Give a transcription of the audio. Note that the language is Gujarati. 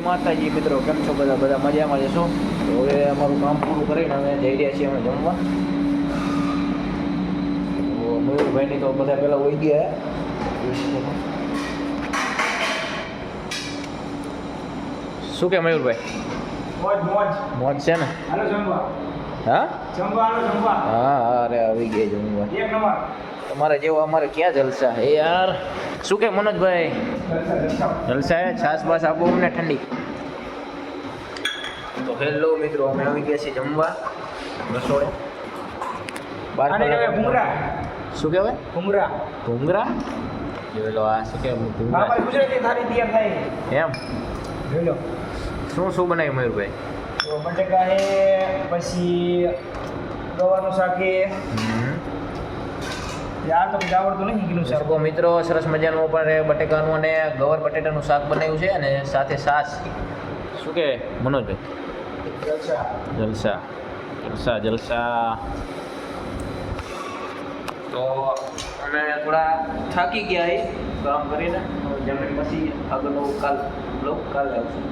માતાજી મિત્રો, કેમ છો બધા? બધા મજામાં જશો? તો હવે અમારું કામ પૂરું કરીને અમે જઈ રહ્યા છીએ અમે જમવા. તો મયુરભાઈની તો બધા પહેલાં હોઈ ગયા. શું કે મયુરભાઈ? મોજ છે ને? હા હા, અરે આવી ગયા જમવા. તમારે જેવો અમારે ક્યાં જલસા હે યાર. શું કે મનોજભાઈ? જલસા હે? છાસ બાસ આપો અમને ઠંડી. તો હેલો મિત્રો, અમે આવી ગયા છીએ જમવા રસોડે. શું કહેવાય? ભૂંગરા? જોઈ લો આ શું કે ભૂંગરા એમ. શું બનાવ્યું મયુરભાઈ? બટેકા હે, પછી ગવાનું શાક હે. યાર તો આવડતું નહીં કીધું શાક. તો મિત્રો સરસ મજાનું પણ બટેકાનું અને ગવાર બટેટાનું શાક બનાવ્યું છે અને સાથે છાશ. શું કે મનોજભાઈ? જલસા. તો અમે થોડા થાકી ગયા કામ કરીને. જમીન પછી આગળનો કાલે આવશું.